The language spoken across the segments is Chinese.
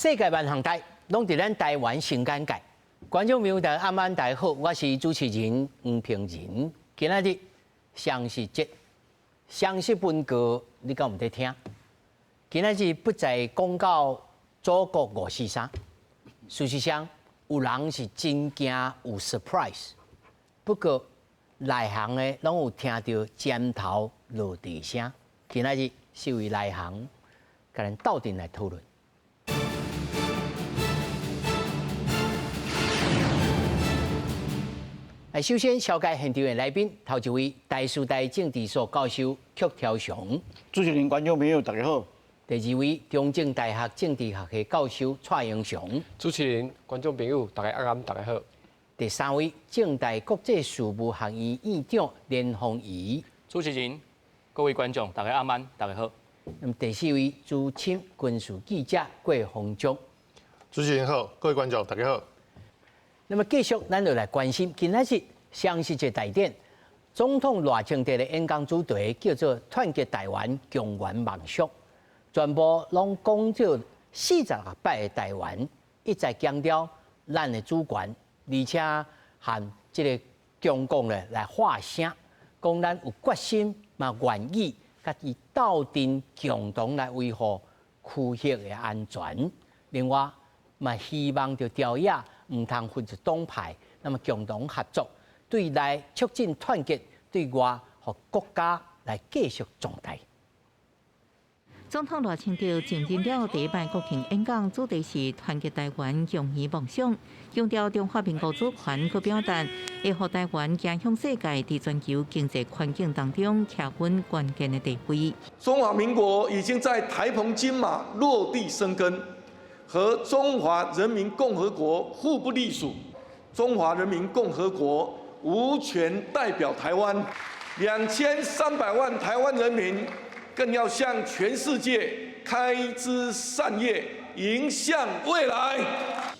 世界万项台，拢伫咱台湾新眼界。观众朋友大家暗安大家好，我是主持人黄平仁。今仔日双十节，双十文歌，你敢有在听？今仔日不再讲到祖国543，事实上有人是真惊有 surprise， 不过内行的拢有听到尖头落地声。今仔日是为内行，甲咱斗阵来讨论。来，首先紹介現場的來賓，頭一位台師大政治所教授曲條雄，主持人、觀眾朋友大家好。第二位中正大學政治學系教授蔡英雄，主持人、觀眾朋友大家暗大家好。第三位政大國際事務學院院長連鳳儀，主持人、各位觀眾大家暗大家好。那麼第四位資深軍事記者郭鴻章，主持人好，各位觀眾大家好。那麼繼續，咱就來關心今仔日雙十節大典，總統賴清德的演講主題叫做“團結台灣，共圓夢想”，全部攏講到46擺的台灣，一再強調咱的主權，而且和這個中共咧來發聲，講咱有決心嘛願意，甲伊鬥陣共同來維護區域的安全。另外，嘛希望着朝野唔通分出黨派，那麼共同合作，對內促進團結，對外和國家來繼續壯大。總統賴清德進行了第一擺國慶演講，主題是團結台灣，共圓夢想，強調中華民國主權去表達，會讓台灣走向世界，在全球經濟環境當中站穩關鍵的地位。中華民國已經在台澎金馬落地生根，和中華人民共和國互不隸屬。中華人民共和國無權代表台灣，2300萬台灣人民更要向全世界開枝散葉，迎向未來。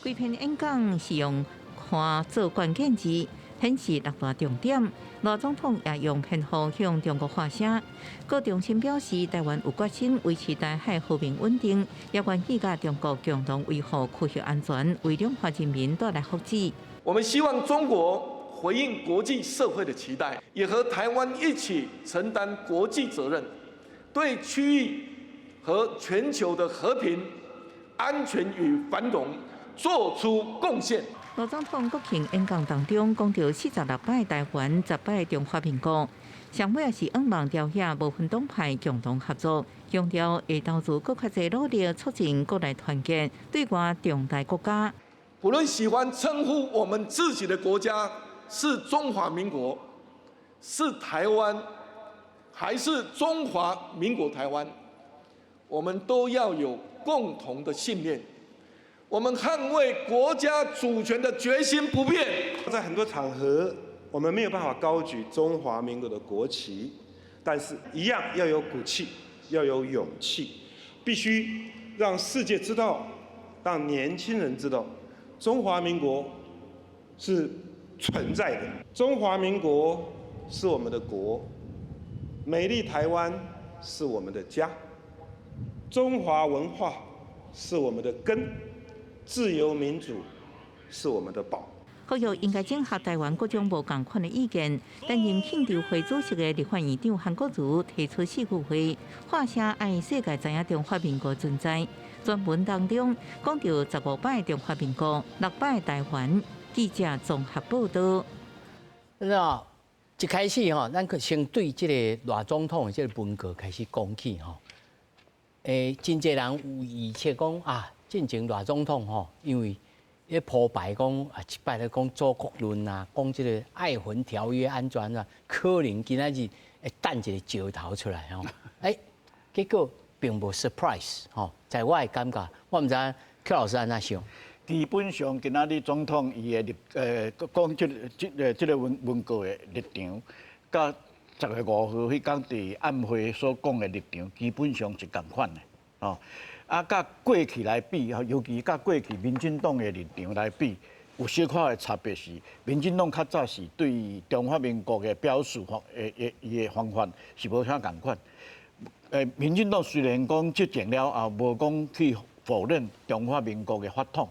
規篇演講是用看做關鍵字，顯示6大重點。賴總統也用偏好向中國發聲，各重新表示台灣有決心維持台海和平穩定，也願意甲中國共同維護區域安全，為兩岸人民帶來福祉。我們希望中國回應國際社會的期待，也和台灣一起承擔國際責任，對區域和全球的和平、安全與繁榮做出貢獻。賴總統國慶演講當中講到46擺台灣，10擺中華民國，上尾也是希望朝野無分黨派共同合作，強調會投入更較濟努力，促進國內團結，對外重大國家。無論喜歡稱呼我們自己的國家是中華民國，是台灣，還是中華民國台灣，我們都要有共同的信念。我們捍衛國家主權的決心不變。在很多場合，我們沒有辦法高舉中華民國的國旗，但是一樣要有骨氣，要有勇氣，必須讓世界知道，讓年輕人知道，中華民國是存在的。中華民國是我們的國，美麗台灣是我們的家，中華文化是我們的根。自由民主是我們的寶。呼籲應該整合台灣各種無共款的意見，擔任慶祝會主席的立法院長韓國瑜提出四句話，發聲愛世界知影中華民國存在。全文當中講到15擺中華民國，6擺台灣，記者綜合報道。那一開始吼，咱先對這個賴總統的這個文告開始講起吼。真濟人有預測講啊。進前賴總統吼，因為咧鋪排講啊，一擺咧講祖國論啊，講即個愛魂條約安全啊，可能今仔日會等一個石頭出來吼。結果並無 surprise 吼，在我的感覺，我唔知曲老師安怎想。基本上今仔日總統伊的講即個文告的立場，甲10月5號迄天佇暗會所講的立場，基本上是共款的哦。啊，甲過去來比，尤其甲過去民進黨的立場來比，有小可的差別是，民進黨較早是對中華民國的表述伊的方法是無啥共款。民進黨雖然講執政了後，無講去否认中华民国的法统，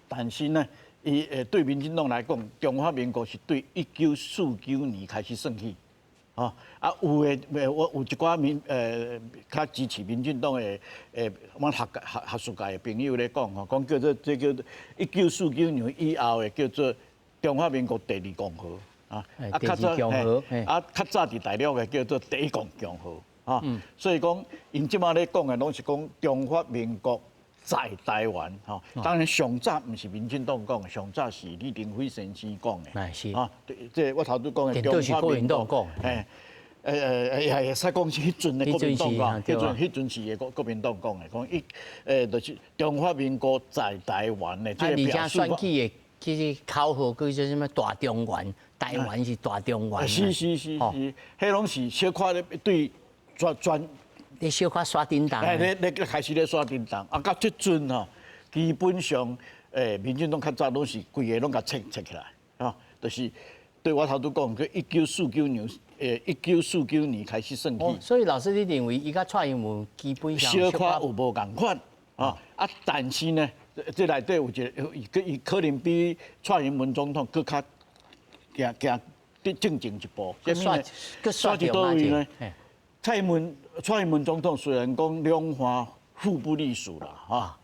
但是呢，伊对民进党来讲，中华民国是对1949年开始算起。哦，啊，有一寡较支持民进党的阮学术界的朋友咧讲吼，讲叫做这叫做1949年以后的叫做中华民国第二共和啊，第二共和，较早伫大陆的叫做第一共和啊，所以讲因即马咧讲的拢是讲中华民国在台湾吼，当然上早毋是民进党讲的，上早是李登辉先生讲的，是啊，即我头拄讲的中华民国，会使讲是迄阵的国民党讲，迄阵是的国民党讲的，讲就是中华民国在台湾的这个表述。选举的其实口号叫做什么大中原，台湾是大中原。是，迄拢是小可咧对专。你小可刷叮当，你开始咧刷叮当，啊，到即阵吼，基本上民进党较早拢是规个拢甲切起来，啊，就是对我头拄讲，佢1949年开始算起。所以老师你认为伊甲蔡英文基本上小可有无共款啊？但是呢，这内底有一个，伊可能比蔡英文总统更较行正经一步。刷伫倒位呢？蔡英文总统虽然讲两岸互不隶属啦，哈，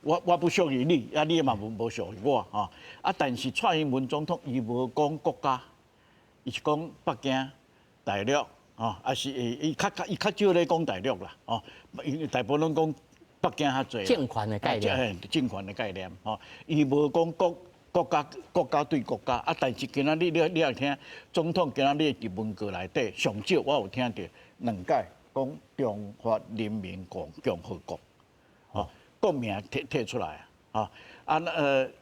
我不属于你，你嘛无属于我，哈，但是蔡英文总统伊无讲国家，伊是讲北京、大陆，啊，是伊较少咧讲大陆啦，哦，伊大部分拢讲北京较侪。政权的概念，政权的概念，吼，伊无讲国家对国家，但是今仔日你也听总统今仔日伫文告内底，上少我有听到2届讲中华人民共和国，哦，国名摕出来啊，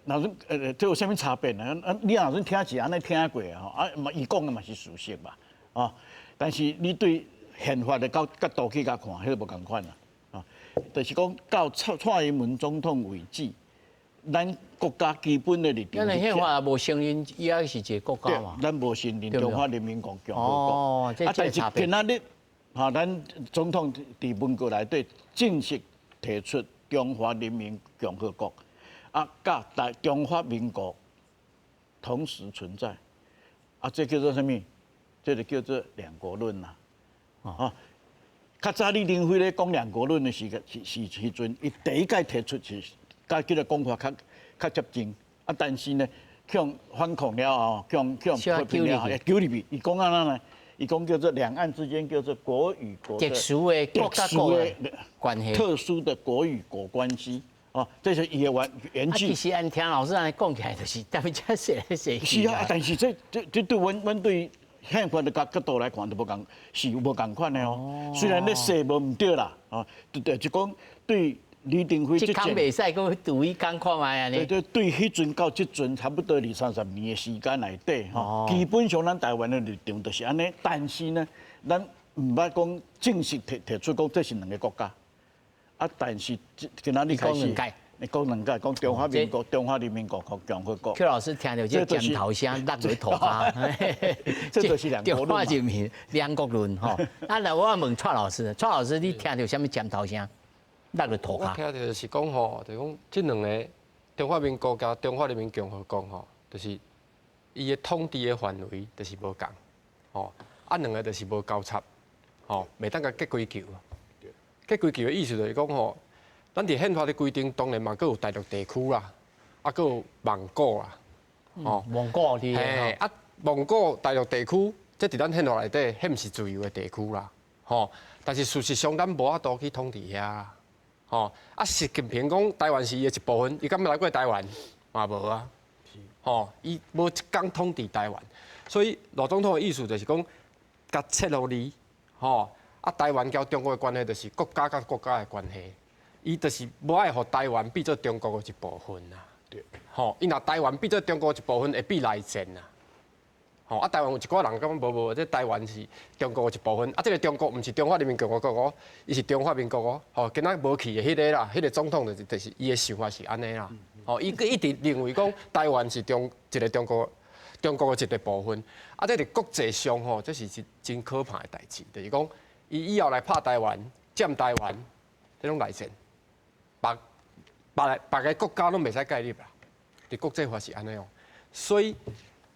若阵这有啥物差别呢？你若阵听是安尼听过吼，伊讲的嘛是事实嘛，啊，但是你对宪法的角度去甲看，迄个无共款啊，就是讲到蔡英文总统为止。咱国家基本的立场，咱的宪法无承认伊也是一个国家嘛。咱无承认中华人民共和国。哦，这但是今仔日，咱总统伫文告内底正式提出中华人民共和国，甲中华民国同时存在，这叫做什么？这就叫做两国论啦。较早李登辉咧讲两国论的时阵，伊第一届提出是。甲即个讲法较接近，但是呢，向反抗了后，向批评了后，丢入去。伊讲安怎呢？伊讲叫做两岸之间叫做国与国的特殊的国家国的关系，特殊的国与国关系。哦，这是伊的原句。其实按听老师安尼讲起来，就是特别真写来写去。是啊，但是这对阮对宪法的角度来看，都无共是无共款的哦。虽然咧写无唔对啦，就讲对。李登辉这讲袂使，佮赌一讲看卖安尼。对，迄阵到即阵差不多20-30年的时间内底，吼，基本上咱台湾的立场就是安尼。但是呢，咱唔捌讲正式提出讲这是2个国家。但是今仔日开始，你讲2届，讲中华民国、中华人民共和国。邱老师听到这尖头声，落落涂骹。这就是两国论嘛。中华人民两国论吼。来我问蔡老师，蔡老师你听到什么尖头声？落落涂骹。我听到就是讲吼，就讲这2个中华民国甲中华人民共和国吼，就是伊的统治的范围就是无共，吼，2个就是无交叉，吼，袂当甲结规球。结规球的意思就是讲吼，咱伫宪法的规定当然嘛，佫有大陆地区啦，佫有蒙古啦，吼，蒙古的，嘿，蒙古大陆地区，这伫咱宪法内底，迄毋是自由的地区啦，吼，但是事实上咱无法度去统治遐。吼，习近平讲台湾是伊的一部分，伊敢来过台湾嘛无啊？吼，伊无一天统治台湾，所以罗总统的意思就是讲，甲切落离，吼，台湾交中国的关系就是国家甲国家的关系，伊就是无爱互台湾变做中国的一部分啊。对，吼，伊若台湾变做中国的一部分，会变内战啊。吼，台湾有一寡人讲无，这台湾是中国的一部分，这个中国毋是中华人民共和国哦，伊是中华民国哦。吼，今仔无去的迄个啦，迄个总统就是伊的想法是安尼啦。吼，伊一直认为讲台湾是一个中国的一个部分，这伫国际上吼，这是真可怕的代志，就是讲伊以后来拍台湾、占台湾，这种内战，别个国家拢袂使介入啦，伫国际法是安尼哦。所以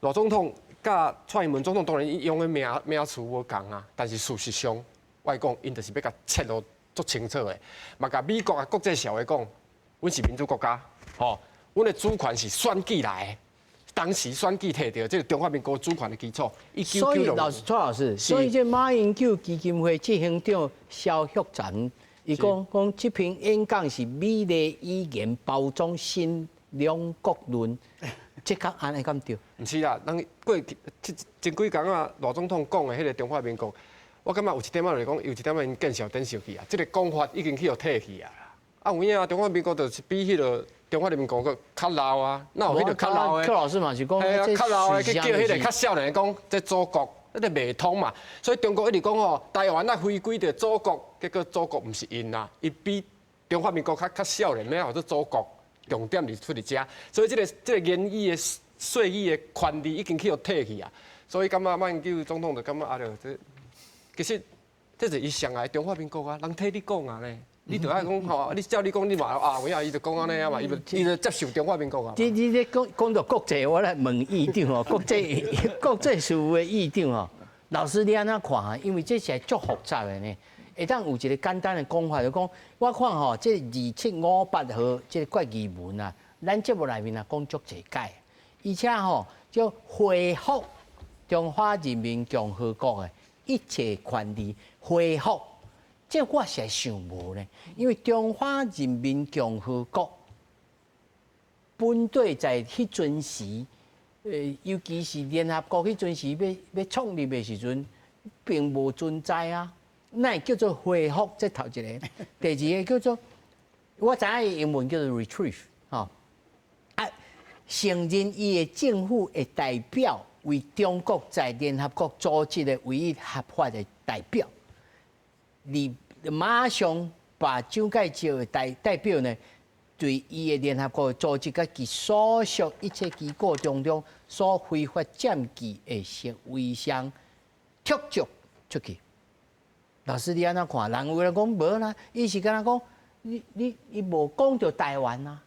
罗总统甲蔡英文总统当然用的名词无共啊，但是事实上，我讲因就是要甲切落足清楚的，嘛甲美国啊国际社会讲，阮是民主国家，吼，阮的主权是选举来的。当时选举摕到这个中华民国主权的基础，1996所以年。蔡老师，所以这马英九基金会执行长萧旭展，伊讲这篇演讲是美丽语言包装新两国论，即刻安尼敢对？毋是啦，人过前几工啊，罗总统讲的迄个中华民国，我感觉有一点仔来讲，有一点仔因见笑点笑去啊，这个讲法已经去互退去啊。啊有影啊，中华民国就是比迄个中华人民共和国较老啊，哪有迄个较老的？柯老师嘛是讲，嘿啊，较老的去叫迄个较较少年讲，这祖国，迄个袂通嘛。所以中国一直讲吼，台湾啊回归着祖国，结果祖国毋是因啦，伊比中华民国较少年，咩叫做祖国？重点是出伫遮，所以这个言语的说语的权利已经去互退去啊。所以感觉马英九总统就感觉这其实这是伊上来中华民国啊，人替你讲啊咧。你就爱讲吼，你照你讲，你嘛有影，伊就讲安尼啊嘛，伊就接受中华民国啊。你咧讲到国际，我来问议长哦，国际事务的议长哦，老师你安怎看啊？因为这是足复杂的呢。会当有一个简单的讲法，就讲我看吼，这2758号这个决议文啊，咱节目内面啊讲足侪解，而且吼就恢复中华人民共和国的一切权利恢复。这我是想无呢，因为中华人民共和国本队在迄阵时，尤其是联合国迄阵时要创立的时阵，并无存在啊。那叫做恢复，这头一个。第二个叫做，我知影英文叫做 retrieve， 吼，啊，承认伊的政府的代表为中国在联合国组织的唯一合法的代表。你马上把蒋介石的代表呢，对伊的联合国组织甲其所属一切机构当中所非法占据的行为上剔除出去。老师，你安怎看？人有人讲无啦，伊是敢若讲伊无讲到台湾啊，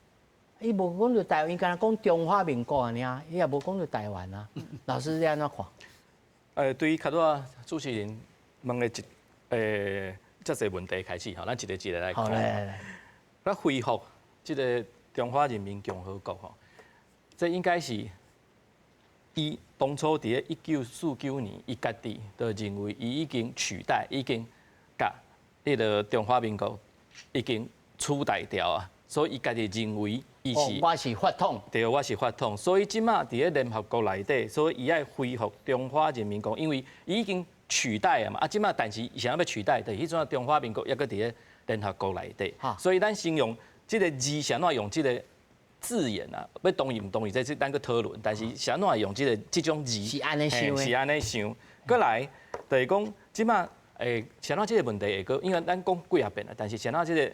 伊无讲到台湾，伊敢若讲中华民国安尼啊，伊也无讲到台湾啊。老师，你安怎看？对于较多主持人问的这些问题开始吼，咱一个一个来看。好来，咱恢复这个中华人民共和国吼，这应该是伊当初伫1949年，伊家己就认为伊已经取代，已经甲迄个中华民国已经取代掉啊，所以伊家己认为伊是我是法统，对，我是法统，所以即马伫咧联合国内底，所以伊爱恢复中华人民共，因为伊已经取代啊嘛，啊即马但是想要取代，就是迄阵中华民国抑搁伫咧联合国内底，所以咱先用即个字，想怎用即个字眼啊，要同意唔同意，这是咱个讨论。但是想怎用即种字，是安尼想的，是安尼想。过来就是讲，即马想怎即个问题会个，因为咱讲几啊遍啦，但是想怎即个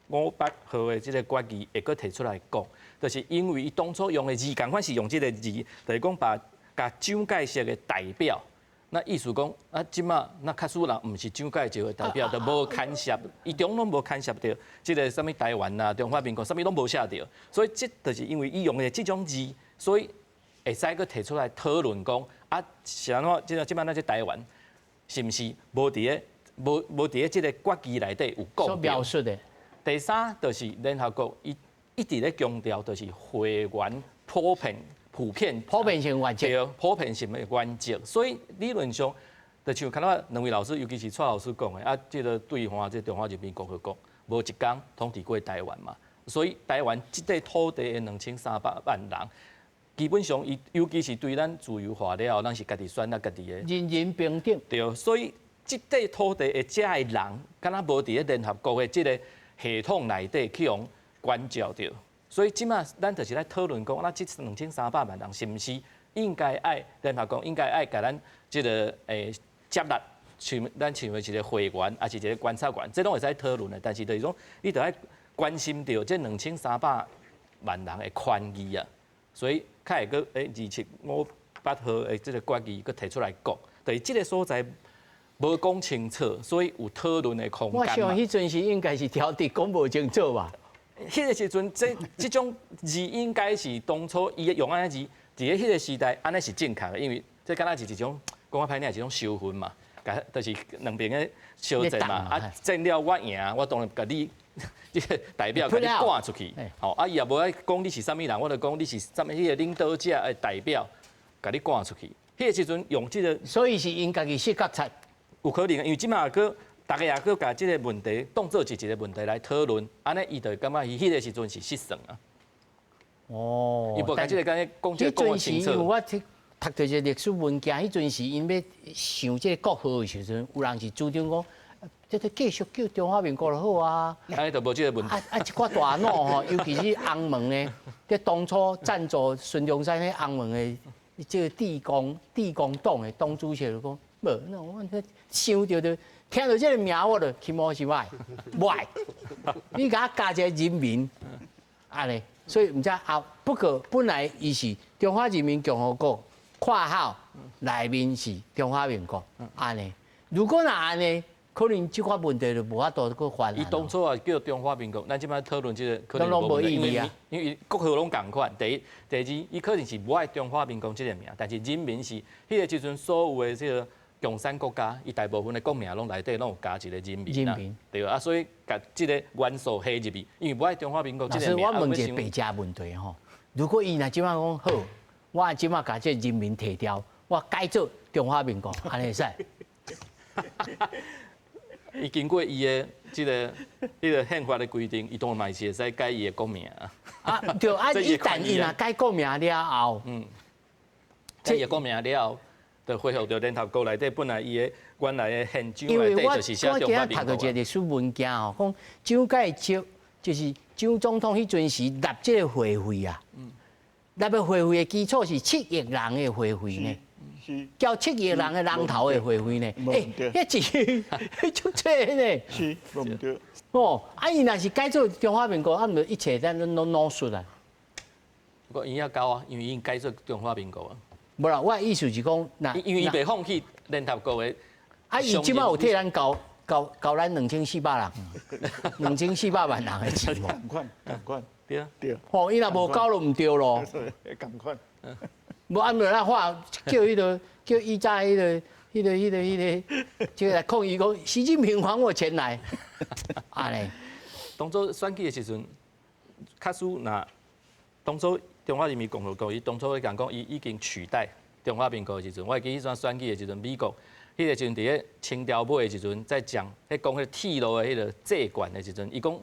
2758号的即个决议会个提出来讲，就是因为伊当初用的字，共款是用即个字，就是讲把蒋介石的代表。那意思讲，啊，即马那确实人毋是蒋介石的代表，就无牵涉，伊中拢无牵涉到即个什物台湾啊、中华民国，什物拢无写到，所以这就是因为伊用的即种字，所以会使个提出来讨论讲，啊，是安怎？即马那些台湾是毋是无伫咧无伫咧即个决议内底有讲？所描述的。第三就是联合国一直咧强调，就是会员普遍性原则，对，普遍性的原则。所以理论上，就像看到两位老师，尤其是蔡老师讲的，啊，这个对话，这中华人民共和国无一天统治过台湾嘛。所以台湾这块土地的2300万人，基本上尤其是对咱自由化了后，咱是家己选啊，家己的人人平等。对，所以这块土地的遮的人，敢若无伫咧联合国的这个系统内底去用关照着。所以即马咱就是来讨论讲，那这2300万人是毋是应该爱联合国应该爱甲咱即个接纳，咱成为一个会员，还是一个观察员，这拢会使讨论的。但是就是讲，你得爱关心到这2300万人的权益啊。所以较会个2758号的这个决议，佮提出来讲，就是这个所在无讲清楚，所以有讨论的空间嘛。我想迄阵是应该是条例讲无清楚吧。迄个时阵，这种字应该是当初伊用安尼字，伫迄个时代安尼是正确的，因为这敢若是一种讲法歹听，是一种收分嘛，就是两边的相争嘛，啊争了我赢，我当然甲你。即个代表甲你赶出去，吼啊！伊也无爱讲你是啥物人，我就讲你是啥物迄个领导者的代表，甲你赶出去。迄个时阵用即个，所以是因家己失觉察，有可能，因为即马个大家也去甲即个问题当做是一个问题来讨论，安尼伊就感觉伊迄个时阵是失算啊。哦，伊无甲即个讲即个讲得清迄阵是因为楚。我读到一个历史文件，迄阵是因要想即个国号的时阵，有人是主张讲。这个继续叫中华民国就好啊！安尼就无即个问题。一寡大脑吼，尤其是洪门的，这当初赞助孙中山迄洪门的，这个地公党的党主席就讲，无，那我想到就听到这个名我就起毛是歹，歹，你给他加一个人民，安尼，所以唔知啊。不过本来伊是中华人民共和国（括号内面是中华民国）安尼，如果那安尼。可能即款问题就无法度去烦。伊当初也叫中华民国，咱即摆讨论即个可能无意义啊，因为国号拢共款。第一，第二，伊可能是无爱中华民国即个名，但是人民是迄个时阵所有的即个共产国家，伊大部分的国名拢内底拢有加一个人民啊，对啊，所以甲即个元素下入去，因为无爱中华民国即个名。我问一个白家问题吼，如果伊若即摆讲好，我即摆甲这人民摕掉，我改做中华民国，安尼会使？伊经过伊的即个宪法的规定，伊当然嘛是会使改伊的国名啊。啊，对啊，一旦伊若改国名了后，改伊国名了后，就恢复到联合国内底本来伊的原来的宪章因为我就是写中华民读到一个国。历史文件吼，讲蒋介石就是蒋总统迄阵时立这个会费啊，立个会费的基础是7亿人的会费呢。交7亿人的人头的会费呢？迄钱足多呢。是，无唔对。哦，啊，伊若是改做中华民国，啊，毋就一切咱拢弄输啦。不过伊也高啊，因为伊改做中华民国啊。无啦，我的意思是讲，因为伊袂放弃联合国的。啊，伊即摆有替咱交咱2400人，2400万人的钱无？共款，对啊，对。哦，伊若无交就唔对咯。共款。无按照咱话叫叫伊早迄个，就来抗议讲习近平还我钱来，安尼。当初选举的时阵，确实当初中华人民共和国伊当初咧讲伊已经取代中华民国的时阵，我会记迄阵选举的时阵，美国迄个时阵伫咧清朝尾的时阵，在讲迄个铁路的迄个制管的时阵，伊讲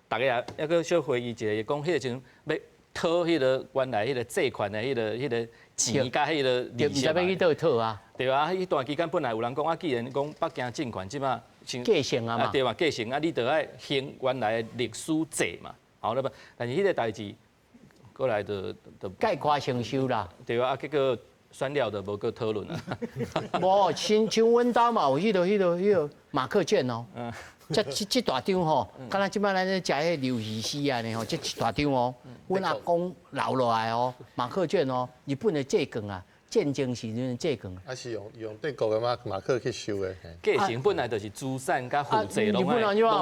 大家也个小会议一下，伊讲迄个时阵要讨迄个原来迄个借款的迄个钱甲迄个利息嘛。唔知要去倒讨啊？对啊，迄段期间本来有人讲啊，既然讲北京政权即马继承啊嘛，对嘛，继承啊，你就爱行原来的历史制嘛，好了吧？但是迄个代志过来就概括承受啦。对啊，结果选了就无去讨论啊。无，像阮兜嘛有迄个马克卷哦。这大张吼，敢若即摆咱咧食迄鱿鱼丝啊，吼，这大张哦，阮阿公留落来哦，马克卷哦，日本的借券啊，战争时阵的借券。啊是用德国的马克去收的。继承本来就是资产甲负债拢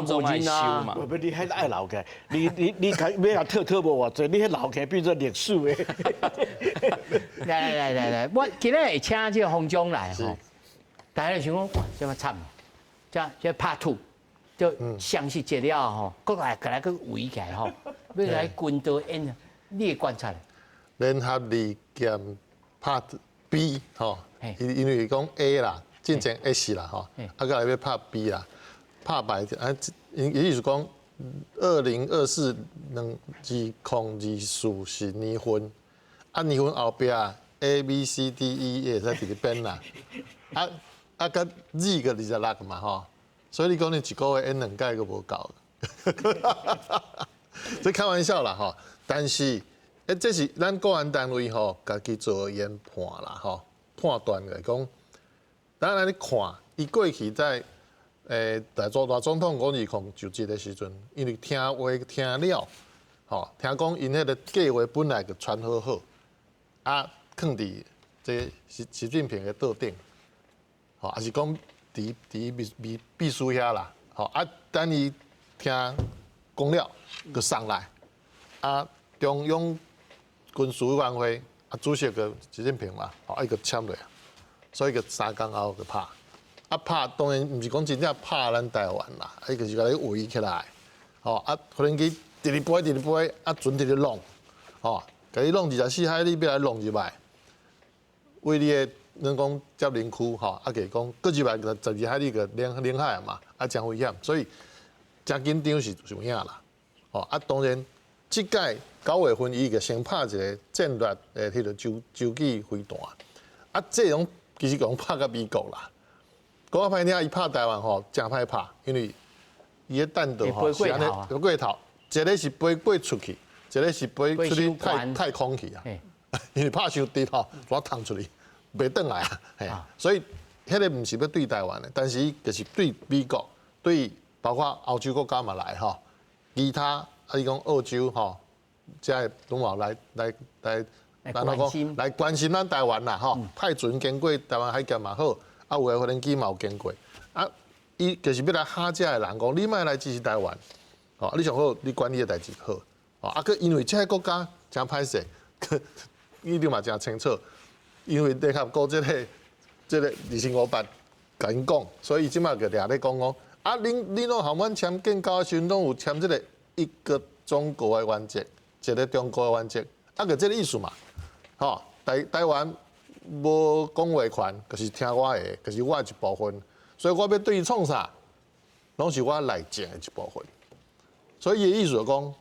总爱收嘛。不，你迄爱留起来，你要讨无偌济，你迄留起来变做历史的。来，我今日会请这个洪总来吼，大家想讲哇，这么惨，这拍土。就详细资料吼，过来去围起来吼，要来军队演，你的观察。联合利剑拍 B 吼，因为讲 A 啦，进前 S 啦吼，啊，过来要拍 B 啦，拍白啊，意思讲2024是年份，啊年份后壁 ABCDE 也在伫边啦，啊甲Z 个26嘛吼。所以你讲你一个月演2届都无够，这开玩笑啦吼。但是，这是咱公安单位吼，家己做研判啦吼，判断来讲，当然你看，伊过去在大总统2009的时阵，因为听话听了，吼，听讲因迄个计划本来就传好，啊，放伫这习近平的桌顶，吼，还是讲。伫秘书遐啦，吼啊，等伊听讲了，佮送来，啊，中央军事委员会主席个习近平嘛，伊个签落，所以个3天后就拍，拍当然毋是讲真正拍咱台湾啦，就是甲你围起来，可能去直直飞，船直直弄，甲你弄24海里，要来弄入来，为你的咱讲接邻区，就是讲搁入来个12海里个领海嘛，真危险，所以真紧张是有影啦，当然。即届9月份，伊个先拍一个战略迄个洲际飞弹，这种其实讲拍到美国啦。讲歹听，伊拍台湾真歹拍，因为伊个弹道是安尼过头，一个是飞出去，一个是飞出去太空去啊。因为拍伤低怎弹出去，袂转来啊。所以迄个毋是要对台湾的，但是伊就是对美国，对包括欧洲国家嘛来其他。伊讲澳洲即个拢有来关心咱台湾啦派船经过台湾海峡嘛好，有诶无人机嘛有经过，伊就是要来吓遮诶人讲，你莫来支持台湾，你上好你管你诶代志好，佮因为即个国家真歹势，伊定嘛真清楚，因为联合国即个2058甲因讲，所以即摆就掠咧讲你拢含阮签建交时拢有签即个。一个中国的原则，一个中国的原则，就这个意思嘛。台湾无讲话权，就是听我的，就是我的一部分。所以我要对伊创啥，拢是我内政的一部分。所以伊的意思就讲，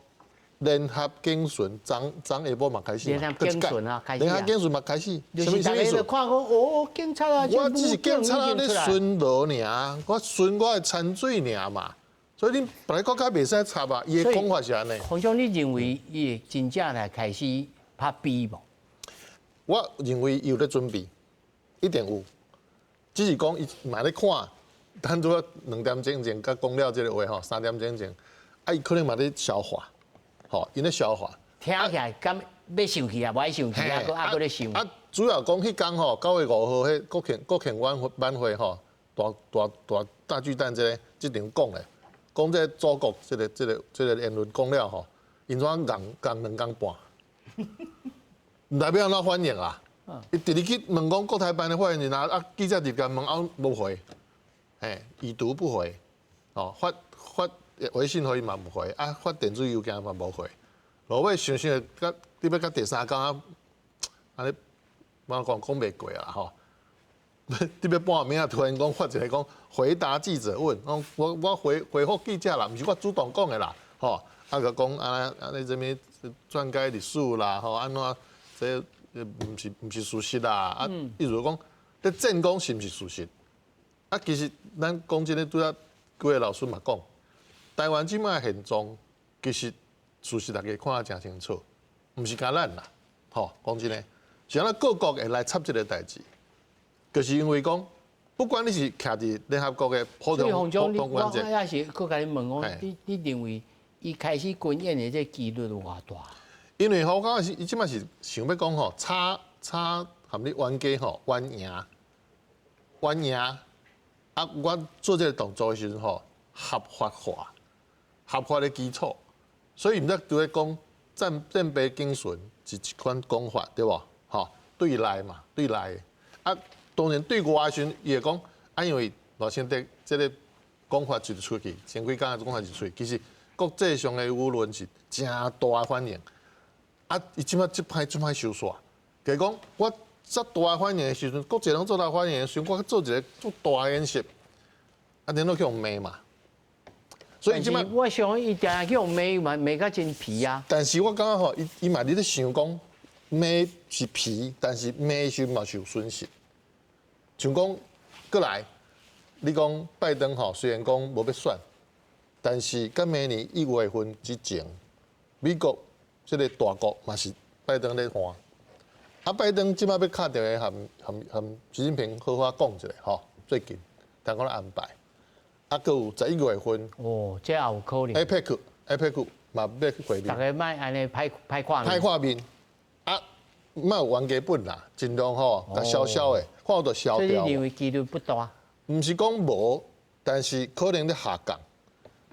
联合警巡昨下晡嘛开始嘛，联合警巡啊，开始。联合警巡嘛开始，就是大家就看讲，警察啊，我只是警察啊，咧巡逻尔，我巡我的参水尔嘛。所以你本来国家袂使插啊，伊的讲法是安尼。洪兄，你认为伊会真正来开始拍比无？我认为伊有咧准备，一定有。只是讲伊嘛咧看，咱拄2点钟前甲讲了这个话3点钟前，伊可能嘛咧消化，因咧消化。听起来敢要生气啊，无爱生气啊，搁咧想。主要讲迄天9月5号迄国庆晚会大巨蛋这场讲的。讲这祖国这个言论讲了因怎硬2天半，唔代表安怎反应啊？伊直直去问讲国台办的发言人记者直接问无回，已读不回，发微信互伊嘛无回，发电子邮件嘛无回，落尾想你要甲第3天安尼，我讲袂过啦你要半暝突然讲发一个讲回答记者问，我回复记者啦，毋是我主动讲的啦，个讲安尼这边篡改历史啦，安怎这毋是事实啦，意思讲咧证讲是毋是事实？其实咱讲真诶，拄仔几位老师嘛讲，台湾即摆现状其实事实大家看得真清楚，毋是干咱啦，讲真诶，是咱各国会来插这个代志。就是因为讲，不管你是徛伫联合国的普通原则，我也是佫甲你问你认为伊开始军演的这几率有偌大？因为我感觉伊即摆是想要讲差含你冤家冤赢，我做这个动作的时候合法化，合法的基础，所以毋则拄咧讲战备警巡是一款讲法对无？对内嘛，对内当然，对外时伊会讲，因为罗先德这个讲法就出去，前几天的讲法就出去，其实国际上的舆论是真大反应。伊即摆即歹收煞，就是讲我遮大反应的时阵，国际人做大反应的时阵，我做一个做大的演习，然后去用骂嘛。所以即摆我想伊定定去用骂嘛，骂甲真皮啊。但是我感觉伊嘛伫咧想讲，骂是皮，但是骂时嘛是有损失。像讲，过来，你讲拜登虽然讲无要选，但是甲明年1月份之前，美国这个大国嘛是拜登咧换，拜登即摆要敲电话含习近平好好讲一下最近，但讲咧安排，佫有11月份，这也有可能。APEC 嘛要去会面，大家莫安尼歹看面，莫有冤家本啦，尽量甲消的。看到消掉。所以你认为几率不大？唔是讲无，但是可能咧下降。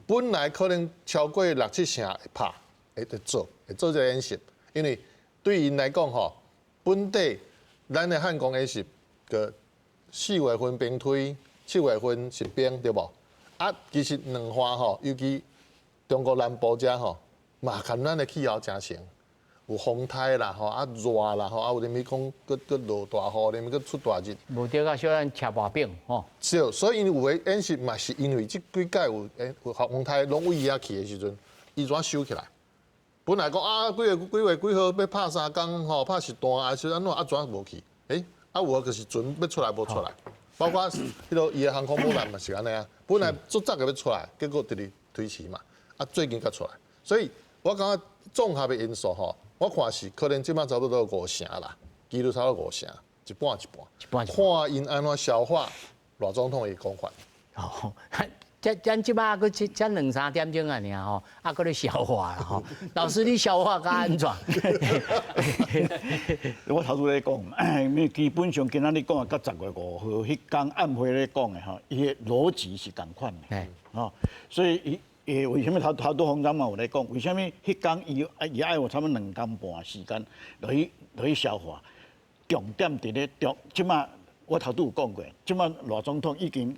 本来可能超过6、7成会拍，会做这个演习，因为对因来讲吼，本地咱的汉光演习个4月份兵推，7月份实兵对无？啊，其实两花吼，尤其中国南部遮吼，嘛跟咱的气候真像，有风台啦吼，啊热啦吼，啊有连咪讲佮落大雨，连咪佮出大日。无得个小咱吃薄饼吼。是，所以因有诶演习嘛，是因为即几届有风台拢位遐去的时阵，伊怎收起来？本来讲啊，几月几号要拍3工吼，拍10段，啊是安怎啊怎无去？啊有就是船要出来无出来，包括迄个伊的航空母舰嘛是安尼啊，本来足早就要出来，结果直直推迟嘛，啊最近才出来，所以我感觉综合的因素吼，我看是可能即摆差不多5成啦，几率差不多5成，一半，看因安怎消化罗总统的讲法。哦，咱即摆佫才2、3点钟啊，尔吼，啊佫咧消化啦吼。老师，你消化甲安怎？我头拄咧讲，基本上今仔日讲到10月5号迄天暗会咧讲的吼，伊的逻辑是共款的，吼，所以为什么头拄方长嘛有咧讲，为什么迄天伊爱有差不多2天半时间落去消化，重点伫咧即马我头拄有讲过，即马罗总统已经。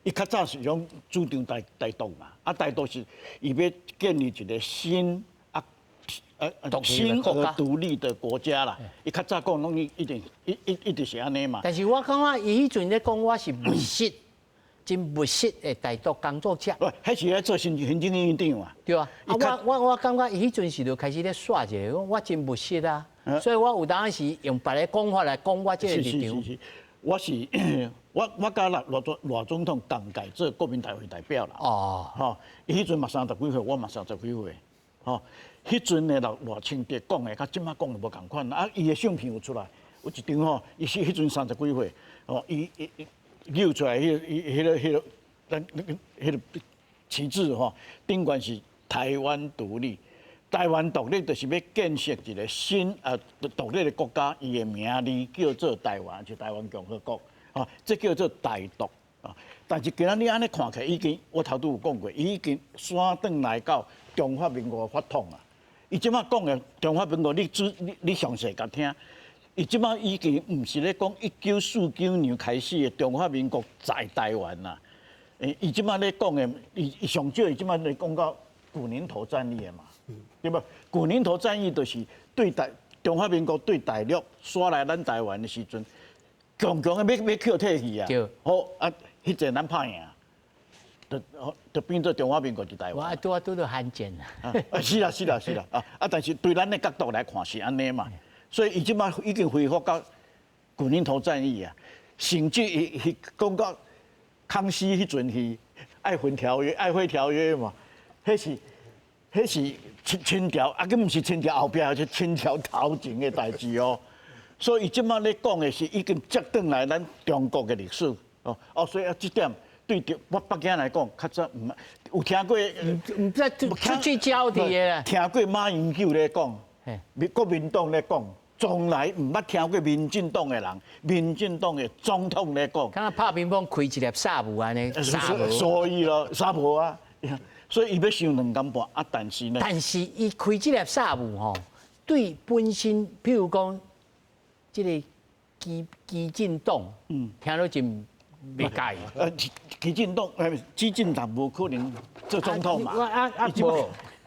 伊较早是种主张台独嘛，啊台独是伊要建立一个新而独立的国家啦。伊较早讲拢一直是安尼嘛。但是我感觉伊迄阵咧讲我是密室，真密室的台独工作者。迄是咧做行政院长啊。对啊，我感觉伊迄阵是就开始咧耍一个，我真密室啊，所以我有当时用别个讲法来讲我这个立场。我是我甲罗总统同届做国民大会代表啦。哦，吼，伊迄阵嘛30几岁，我嘛30几岁，吼，迄阵的罗清德讲的，甲即马讲的无共款。啊，伊的相片有出来，有一张吼，伊是迄阵30几岁，哦，伊扭出来迄个旗帜吼，顶悬是台湾独立。台湾独立就是要建设一个新独立的国家，伊的名字叫做台湾，就台湾共和国，啊，这叫做台独啊。但是今仔日安尼看起来，已经我头拄有讲过，已经山转来到中华民国法统啊。伊即马讲的中华民国，你详细甲听，伊即马已经毋是咧讲1949年开始的中华民国在台湾啦。伊即马咧讲的，伊上少伊即马咧讲到古宁头战役的嘛。对吧？古宁头战役就是对中华民国对大陆刷来咱台湾的时阵，强强的要扣退去啊！好啊，迄阵咱拍赢，就变做中华民国伫台湾。我拄到罕见啊！是啦啊！但是对咱的角度来看是安尼嘛，所以伊即摆已经恢复到古宁头战役啊，甚至伊讲到康熙迄阵是爱婚条约嘛，迄是清朝，啊，佮毋是清朝后壁，是清朝头前的代志哦。所以伊即摆咧讲的是已经接转来咱中国的历史哦。所以即点对北京来讲，较早有听过，唔在出去焦点的。听过马英九咧讲，国民党咧讲，从来唔捌听过民进党的人，民进党的总统咧讲。敢若拍乒乓开一粒沙帽安尼，所以咯，沙帽啊。所以伊要想2天半啊，但是呢？但是伊开这粒沙帽吼，对本身，譬如讲，这个基进党，听落真袂介意。基进党无可能做总统嘛。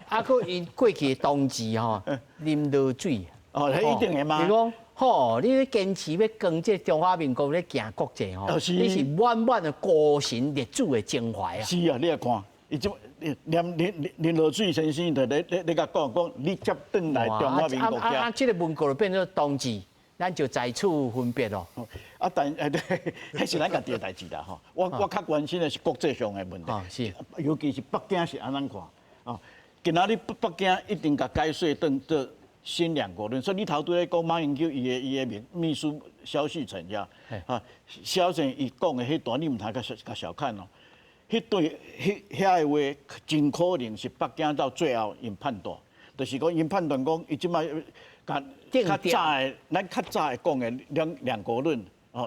佫因过去的同志吼，啉落水。迄一定的嘛。比如讲，吼，你咧坚持要跟这中华民国咧行国际吼，你是满满的孤神列祖的情怀啊。是啊，你来看，伊即。林落水先生就咧甲讲，你接转来中华民国家。这个文告就变做同志，咱就在此分别咯。对，迄是咱家己的代志啦吼。我较关心的是国际上的问题，是，尤其是北京是安怎看啊？今仔日北京一定甲解说当做新2国论，所以你头拄咧讲马英九伊的秘书萧旭成呀，萧成伊讲的迄段你毋通甲小看哦。遐个话真可能是北京到最后因判断，就是讲因判断讲，伊即摆较早的，咱较早的讲的两国论，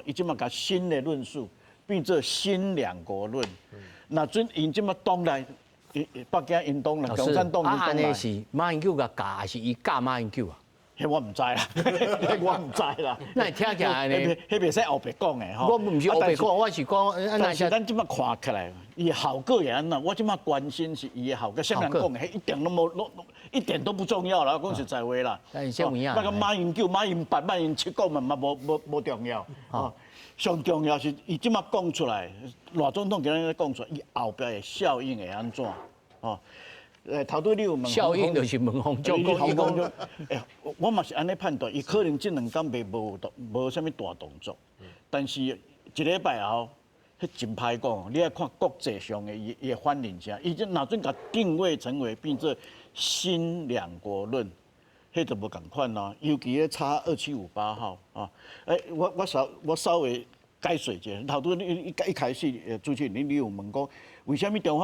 伊即摆甲新的论述变做新2国论。那因即摆当然北京运动啦，老师共产党运安尼动来。是马英九甲教，还是伊教马英九啊？迄我唔知啦，迄我唔知啦。那听起来呢？迄袂使后白讲的吼。我唔是黑白讲，我是讲，但是咱即摆看起来，伊效果会安怎？我即摆关心是伊的效果。啥人讲的？迄一点都无，一点都不重要啦。讲实在话啦。但是这有影。那个马英九、马英八、马英七讲嘛无重要。哦，上重要是伊即摆讲出来，赖总统今日讲出来，伊后壁的效应会安怎？哦。头拄你有问效应就是问洪忠讲，我嘛是安尼判断，伊可能这2天袂无啥物大动作，但是1礼拜后，迄真歹讲。你要看国际上的伊的反应啥，伊这哪阵甲定位成为变做新2国论，迄就无共款啦。尤其咧差2758号啊，我稍微解说一下。头拄你一开始主持人你有问讲。为什么中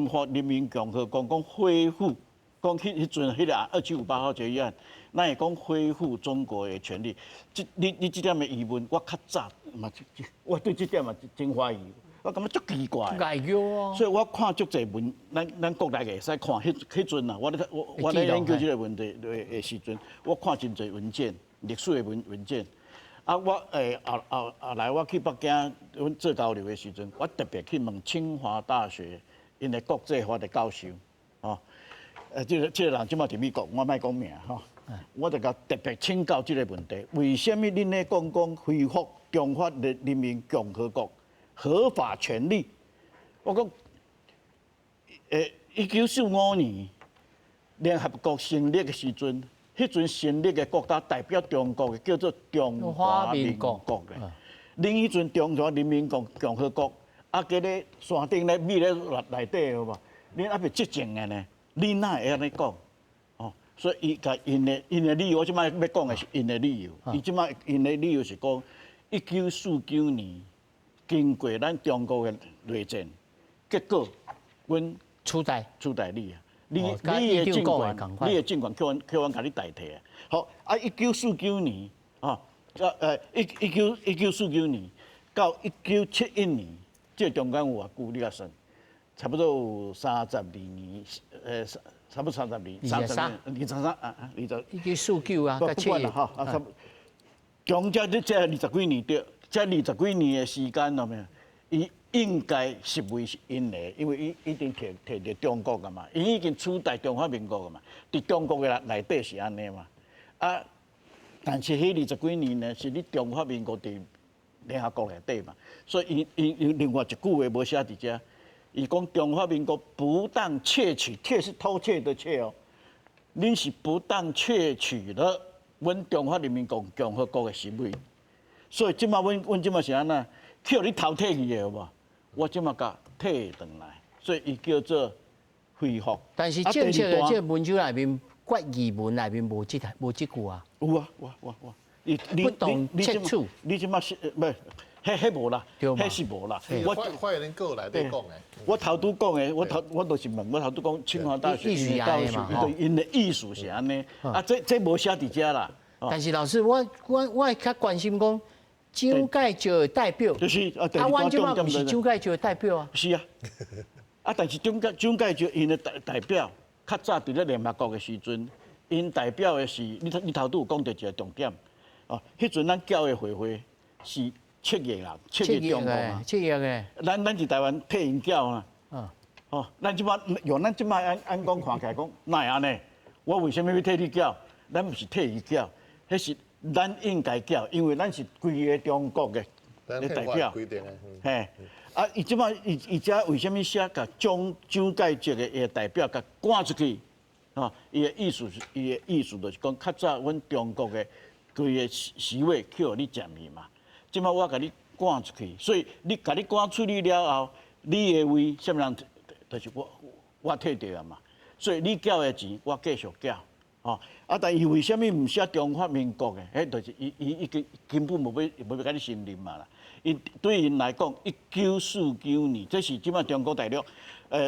华人民共和国讲恢复，讲迄阵迄个2758号决议案，咱会讲恢复中国的权利？你这点的疑问，我较早嘛，我对这点嘛真怀疑，我感觉足奇怪。解药啊！所以我看足侪文，咱国内会使看迄阵啊，我咧研究这个问题的时阵，我看真侪文件，历史的文件。啊，我后来我去北京，阮做交流的时阵，我特别去问清华大学因的国际法的教授，哦，这个人即马伫美国，我莫讲名吼，我就甲特别请教这个问题：为什么恁咧讲恢复中华人民共和国合法权利？我讲，1945年联合国成立的时阵。迄阵成立的国家代表中国的叫做中华民国的，恁迄阵中华人民共和国，啊，伫咧山顶咧米咧内底好无？恁还袂执政的呢？恁哪会安尼讲？哦，所以伊甲因的理由，我即摆要讲的是因的理由。伊即摆因的理由是讲，1949年经过咱中国的内战，结果阮初代你啊。你的政权叫阮甲你代替啊！好啊，1949年啊，1949年到1971年，这中间有偌久？你甲算，差不多有32年，差不多30年，23啊，1949啊，不管啦哈，啊，中间这20几年对，这20几年的时间了没有？伊应该实为是因的，因为伊已经摕伫中国个嘛，伊已经取代中华民国个嘛，伫中国的内底是安尼嘛。啊，但是迄20几年呢，是你中华民国伫联合国内底嘛，所以伊另外一句话无写伫遮，伊讲中华民国不当窃取，窃是偷窃的窃哦，恁是不当窃取了阮中华人民共和国的实惠，所以即马阮即马是安那，叫你偷摕去的好无？我即马甲退回来，所以伊叫做恢复。但是正确的这文章内面，决议文内面无即句啊。有啊，你不懂切处，你即马是不？迄无啦，迄是无啦。发言人过来在讲的。我头拄讲的，我就是问，我头拄讲清华大学意思安尼嘛，对，因的意思是安尼。啊，这无写伫遮啦。但是老师，我较关心讲。蒋介石的代表，就是啊，阮即马不是蒋介石的代表啊。是啊，啊，但是蒋介石因的代表，较早伫咧联合国的时阵，因代表的是你头拄有讲到一个重点，哦，迄阵咱交的会是7亿人，7亿中国嘛，7亿个，咱是台湾替因缴啊，哦，咱即马用咱即马按讲看起来讲，哪会安尼？我为什么要替你缴？咱不是替伊缴，迄是。咱应该缴，因为咱是规个中国的代表。嘿，啊，伊即摆伊遮为什么写甲蒋介石的代表甲赶出去？啊，伊的意思就是讲，较早阮中国的规个席位去互你占去嘛。即摆我甲你赶出去，所以你甲你赶出去了后，你的位什么人？就是我摕到啊嘛。所以你缴的钱，我继续缴。哦，啊，但伊为什么唔写中华民国的？迄就是伊根本无要甲你承认嘛啦。因对因来讲，1949年，这是即摆中国大陆，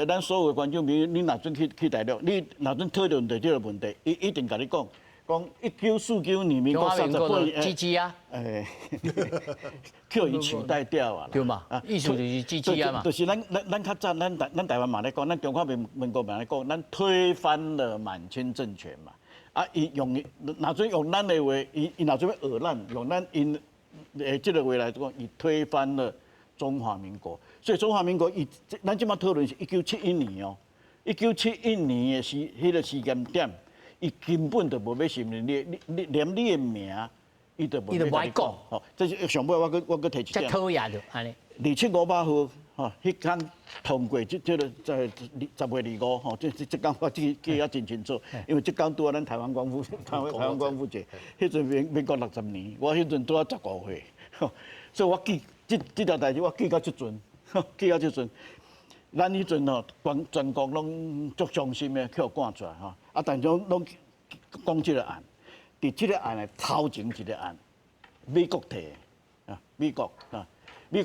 咱所有的观众朋友，你若准去大陆，你若准讨论到这个问题，伊一定甲你讲讲1949年民国38中华民国年，的 GG 啊，叫伊取代掉啊啦。对嘛？意思就是 GG 啊嘛。就是咱较早，咱台湾嘛咧讲，咱中华民国嘛咧讲，咱推翻了满清政权嘛。啊，伊若准用咱的话，伊若准要讹咱，用咱因这个话来讲，伊推翻了中华民国。所以中华民国咱即马讨论是1971年哦，1971年的迄个时间点，伊根本就无要承认你连你的名，伊就无要讲。吼，这是上尾我搁提一这点。讨厌着安尼。2758号，吼，迄天通过这个在10月25号，吼，这天我记得真清楚，因为这天拄啊咱台湾光复节，迄阵民国60年，我迄阵拄啊15岁，吼，所以我记这条代志我记到即阵，记到即阵，咱迄阵吼全国拢足伤心的，去互赶出来吼，啊，但是拢讲这个案，伫这个案的头前一个案，美国提的啊，美国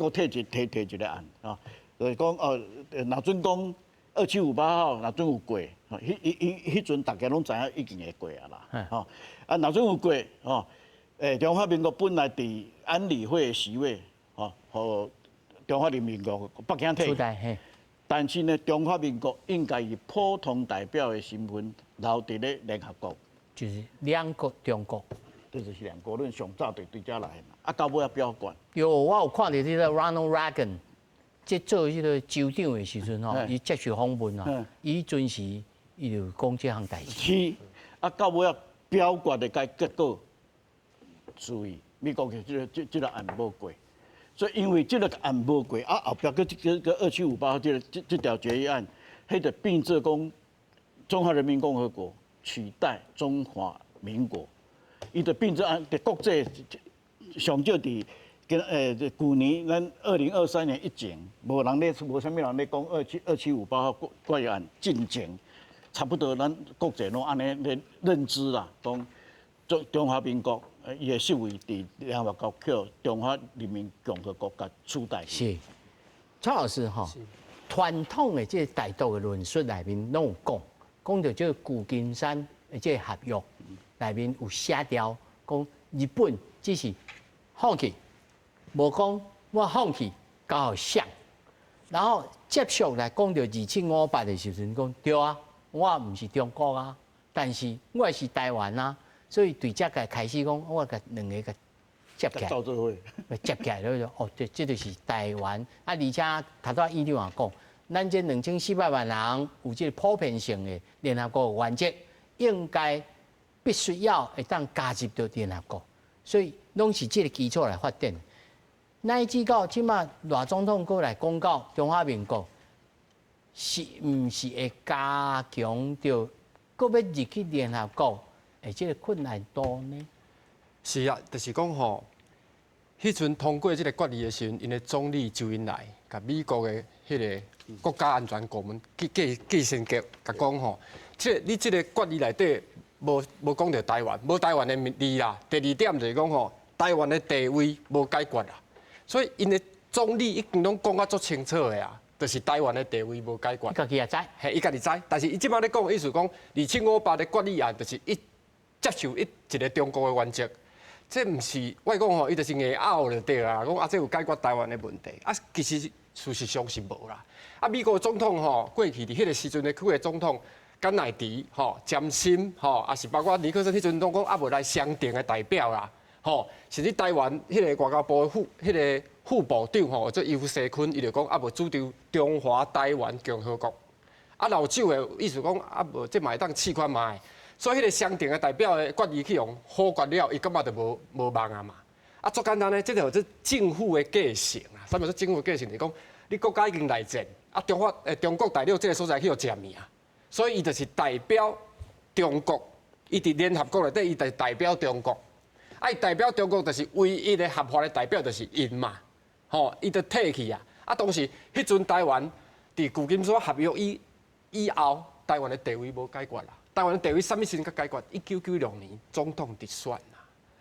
提一个案啊，就是讲若准讲2758号，若准有过，迄阵大家拢知影已经会过啊啦，吼啊若准有过，吼中华民国本来伫安理会的席位，吼，互中华人民共和国北京退，但是呢，中华民国应该以普通代表的身份留伫咧联合国，就是两国中国。这就是两国论上早就对遮来嘛，啊到尾也表决。有我有看到这个 Ronald Reagan， 即做迄个州长的时阵吼，伊接受访问啊，伊准时伊就讲这项代志。是，啊到尾啊表决的结果，注意美国的这个案无过，所以因为这个案无过，啊后壁个2758号这条决议案，迄就变做讲中华人民共和国取代中华民国。伊就变做按伫国际上少伫去年咱2023年以前，无啥物人咧讲2758号决议案进前，差不多咱国际拢安尼咧认知啦，讲中华民国伊的席位伫联合国叫中华人民共和国甲取代。是，蔡老师哈，传统的这台独的论述内面拢有讲到这旧金山的这合约。内面有写条，讲日本只是放弃，无讲我放弃刚好像，然后接续来讲到2758的时阵，讲对啊，我唔是中国啊，但是我是台湾啊，所以对这个开始讲，我甲两个甲接起来，接起来了哦，对，这就是台湾啊，而且头拄伊另外讲，咱这2400万人有这普遍性的联合国原则，应该。必须要会当加入到联合国，所以拢是这个基础来发展。乃至到即马赖总统过来公告中华民国，是毋是会加强到搁要入去联合国，这个困难度呢？是啊，就是讲吼，迄阵通过这个决议的时阵，因的总理周恩来甲美国的迄个国家安全顾问基辛格甲讲吼，你这个决议内底。无讲到台湾，无台湾的利啦。第二点就是讲吼，台湾的地位无解决啦。所以因的总理已经拢讲啊足清楚的啊，就是台湾的地位无解决。伊家己也知，嘿，伊家己知。但是伊即摆咧讲的意思讲，2758的决议案就是接受一个中国的原则。这毋是我讲吼，伊就是硬拗就对啦。讲啊，这有解决台湾的问题。啊，其实事实上是无啦。啊，美国总统吼，过去伫迄个时阵的去的总统。甘乃迪、詹森，也是包括尼克森迄阵拢讲啊无来商定的代表啦，甚至台湾迄个外交部的副部长做尤世坤，伊就讲啊无主张中华台湾共和国，啊老酒的意思讲啊无这嘛会当试看卖，所以迄个商定的代表的决议去用否决了，伊感觉就无望啊嘛，啊足简单呢，这就这政府的继承啊，什么说政府的继承？就是讲你国家已经内战，啊中国大陆这个所在去互食面啊。所以伊就是代表中国，伊伫联合国内底，伊就是代表中国。啊，伊代表中国，就是唯一的合法的代表，就是因嘛。伊就退去啊。啊，当时迄阵台湾伫旧金山合约以后，台湾的地位无解决啦。台湾的地位什么时阵才解决？1996年总统直选啦。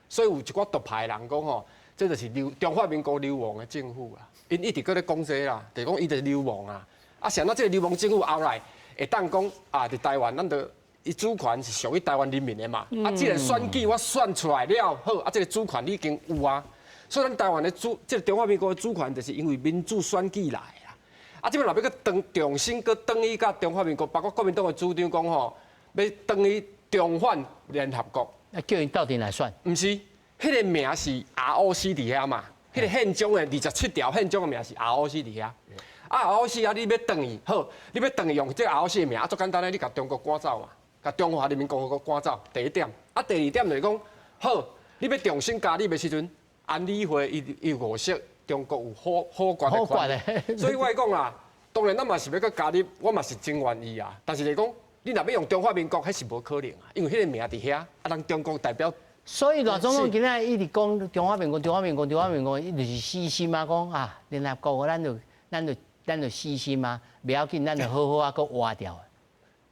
所以有一寡独派人讲吼，这就是中华民国流亡的政府啦。因一直搁咧讲这啦，就是讲伊就是流亡啊。啊，想到这个流亡政府后来。会当讲啊，伫台湾咱就伊主权是属于台湾人民的嘛。这个选举我选出来了，好，这个主权已经有啊。所以咱台湾的这个中华民国的主权，就是因为民主选举来的。这边若要去重新去转移甲中华民国，包括国民党的主张讲吼，要转移重返联合国。叫因到底来选？唔是，迄个名是 ROC 伫遐嘛，迄个宪章的27条宪章的名是 ROC 伫遐。ROC 你要转移，好，你要转移用这 ROC 的名，足简单咧，你甲中国赶走嘛，甲中华人民共和国赶走，第一点。第二点就是讲，好，你要重新加入的时阵，安理会伊有五色，中国有好悬的权利，所以我讲啦，当然咱嘛是要去加入，我嘛是真愿意啊，但是嚟讲，你若要用中华民国，迄是无可能啊，因为迄个名伫遐，人中国代表。所以老总统今仔一直讲中华民国，中华民国，中华民国，伊就是死心嘛，讲啊，联合国咱就死心嘛，不要紧，咱就好好啊，搁挖掉，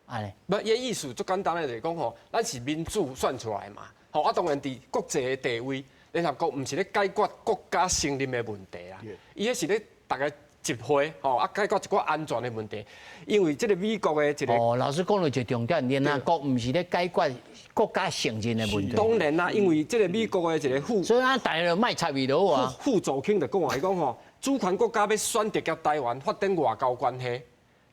安尼。不，伊意思最简单的就是讲吼，咱是民主选出来嘛，吼，当然伫国际的地位，联合国毋是咧解决国家承认的问题啊，伊迄是咧大家集会，吼，解决一个安全的问题，因为这个美国的一个。老师讲了一个重点，联合国毋是咧解决国家承认的问题。当然啦，因为这个美国的一个所以大家就卖插伊落啊。副总统就讲话，伊讲吼，主权国家要选择甲台湾发展外交关系，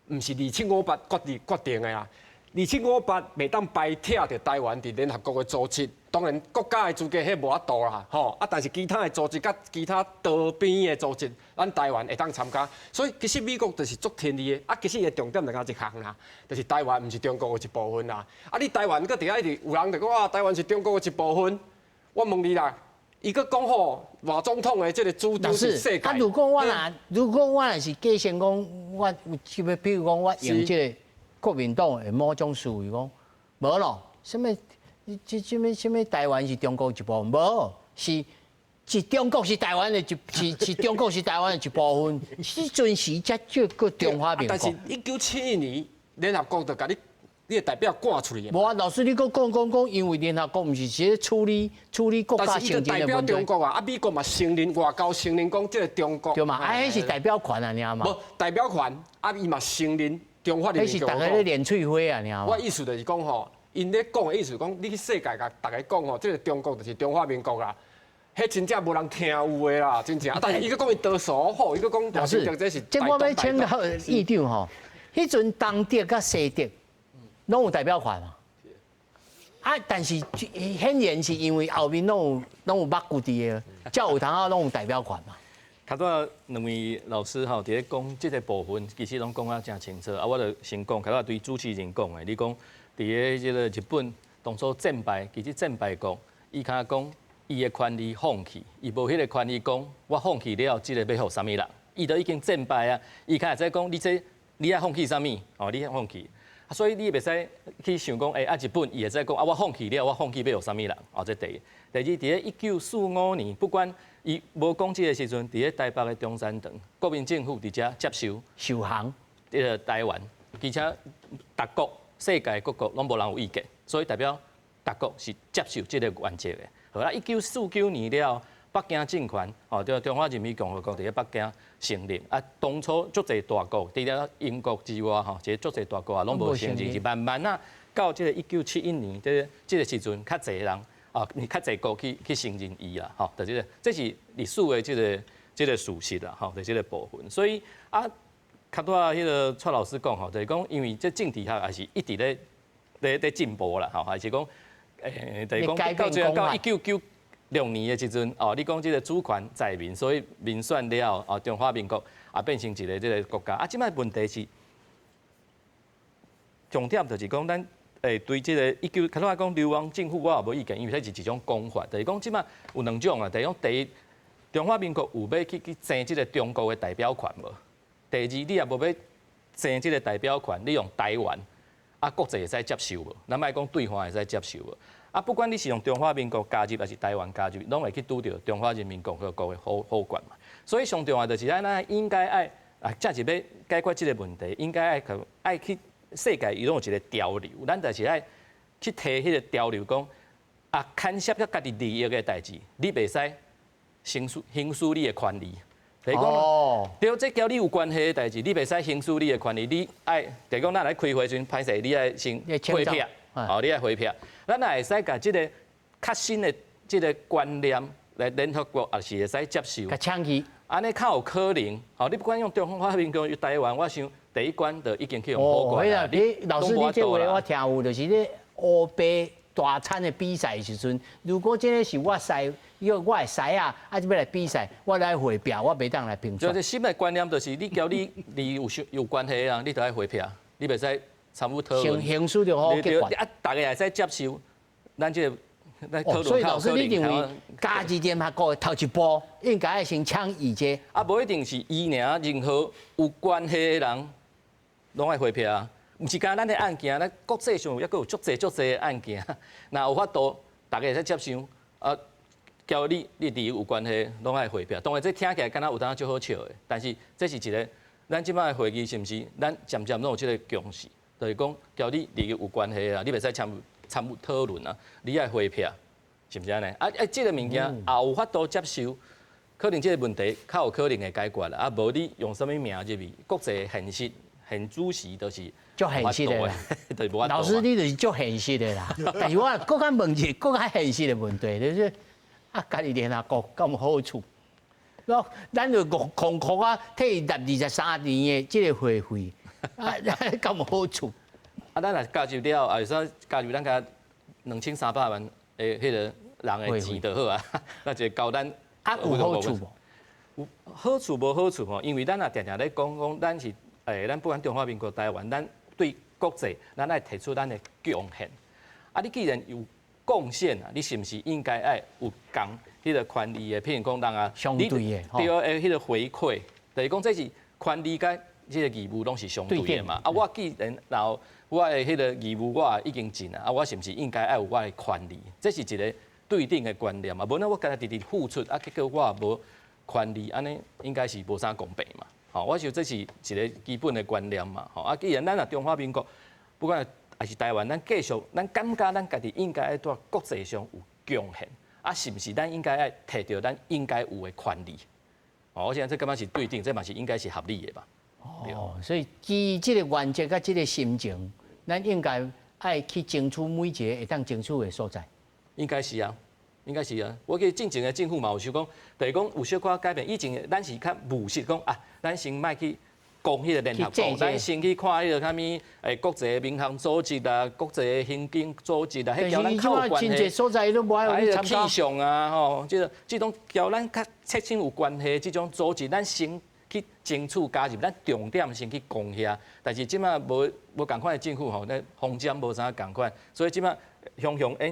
毋是2758决定的啦。2758袂当排斥着台湾伫联合国的组织，当然国家的资格迄无法度啦，吼但是其他的组织甲其他周边的组织，咱台湾会当参加。所以其实美国就是足天理的，其实伊的重点就讲一项啦，就是台湾毋是中国的一部分啦。你台湾搁伫遐一直有人就讲台湾是中国的一部分，我问你啦，伊搁讲吼外总统的这个主张是世界。如果我若是假设讲，我有机会，比如讲我用这个。国民党的某种思维讲，无咯，什么台湾是中国一部分，无是中国是台湾的是中国是台湾的一部分，迄阵时才叫个中华民国。但是1971年联合国就甲你的代表赶出去。无啊，老师你讲，因为联合国毋是是处理国家承认的问题。但是代表中国啊，美国嘛承认外交承认讲这个中国。对嘛，迄是代表权啊，你嘛。无代表权，伊嘛承认。迄是大家咧练喙花啊，你我意思就是讲吼，因咧讲的意思讲，你去世界甲大家讲吼，这个中国就是中华民国啦，迄真正无人听有的啦，真正。但是伊个讲伊多数好，伊个讲大是这是。即我要请教议长吼，迄阵东德甲西德拢有代表权嘛？但是显然是因为后面拢有目固伫的，才有通拢有代表权嘛。头拄两位老师吼，伫咧讲即个部分，其实拢讲啊真清楚。我就先讲，头拄对主持人讲的，你讲伫咧即个日本当初战败，其实战败国，伊敢讲伊的权利放弃，伊无迄个权利讲，我放弃了，即个要互啥物人？伊都已经战败啊，伊敢会使讲你爱放弃啥物？哦，你爱放弃。所以你袂使去想讲，日本伊会使讲我放弃了，我放弃要互啥物人？哦，这第一。第二，伫咧1945年，不管伊无讲即个时阵，伫咧台北的中山堂，国民政府伫遮接受降这个台湾，而且各国世界各国拢无人有意见，所以代表各国是接受即个原则的。好啦，1949年了，北京政权哦，对中华人民共和国伫咧北京成立啊。当初足侪大国，除了英国之外吼，即足侪大国啊，拢无承认，是慢慢啊，到即个1971年，即个时阵较侪人。较侪国去承认伊啦，吼，就这是历史的这个事实啦，吼，就这个部分。所以较多迄个蔡老师讲吼，就是讲，因为这政治学也是一直咧进步啦，吼，还是讲，就是讲到1996年的时阵，你讲这个主权在民，所以民选了，中华民国也变成一个这个国家。即摆问题是重点就是讲咱。对这个较早讲流亡政府，我也无意见，因为这是一种讲法。就是讲即摆有两种啊，第一种第一，中华民国有要去争这个中国的代表权无？第二，你也无要争这个代表权，你用台湾，国际会使接受无？咱莫讲对方会使接受无？不管你是用中华民国加入还是台湾加入，拢会去拄到中华人民共和国的好管嘛。所以上重要就是咱应该爱正是要解决这个问题，应该爱去。世界伊拢有一个潮流，咱就是爱去提迄个潮流，讲牵涉到家己利益的代志，你袂使行使你的权利。就是讲，对，这交你有关系的代志，你袂使行使你的权利。你爱，就是讲咱来开会时阵，歹势，你爱先配票，哦，你爱回避。咱也会使甲即个较新的即个观念来联合国也是会使接受。甲抢去。安尼较有可能，你不管用中华民国、台湾，我想第一关就已经去用好关啦。老师，你这话我听有，就是咧欧北大餐的比赛的时阵，如果真的是我赛，我会赛啊，要来比赛，我来回避，我袂当来评选。就是新的观念，就是你交你有关系啊，你都爱回避，你袂使参与讨论。形式就好结果。大家也使接受，咱这个。所以老师，你认为加字联合国头一步应该要先抢伊这？无一定是伊尔，任何有关系的人拢爱回避啊。毋是讲咱的案件，咱国际上抑佫有足济的案件，那有法度，大家会使接受。交你理由有关系，拢爱回避。当然，这听起来敢若有当足好笑的，但是这是一个咱即摆的会议是毋是？咱渐渐拢有即个共识，就是讲交你理由有关系啊，你袂使参与讨论啊，你爱回避，是毋是安尼？即个物件也有法度接受，可能即个问题较有可能会解决啦。无你用什么名入去？国际现实、现主席都是足现实的啦。老师，你就是足现实的啦。但是我更加问一个更加现实的问题，就是家己联合国敢有好处？咱就空空替入23年的即个会费，敢有好处？咱若加入了，会使加入咱家2300万的迄个人的钱就好啊，那就交咱有好处无？有好处无好处吼？因为咱也常常咧讲，咱是咱不管中华民国、台湾，咱对国际，咱爱提出咱的贡献。你既然有贡献啊，你是毋是应该爱有共迄个权利的？譬如讲，人啊，相对的，对迄个回馈，就是讲这是权利甲即个义务拢是相对的嘛。我既然然后我的迄个义务我已经尽啊，我是毋是应该爱有我的权利？这是一个对等的观念嘛。无那我家己直付出，结果我也无权利，安尼应该是无啥公平嘛。我想这是一个基本的观念嘛。既然咱若中华民国，不管还是台湾，咱继续，咱感觉咱家己应该爱在国际上有贡献，是毋是咱应该爱摕到咱应该有的权利？我想这感觉是对等，这嘛是应该是合理的吧。所以基于这个原则甲这个心情，咱应该爱去争取每一个会当争取的所在。应该是啊，应该是啊。我记得进前的政府嘛有想讲，就是讲有小可改变。以前咱是较务实讲咱先莫去讲迄个联合国，咱先去看迄个啥物国际民航组织啊、国际刑警组织啊，迄交咱较有关系。真侪所在都无爱去参加。气象啊，这种交咱较切身有关系这种组织，咱先去争取加入，咱重点先去攻遐。但是即摆无共款的政府咱方针无啥共款，所以即摆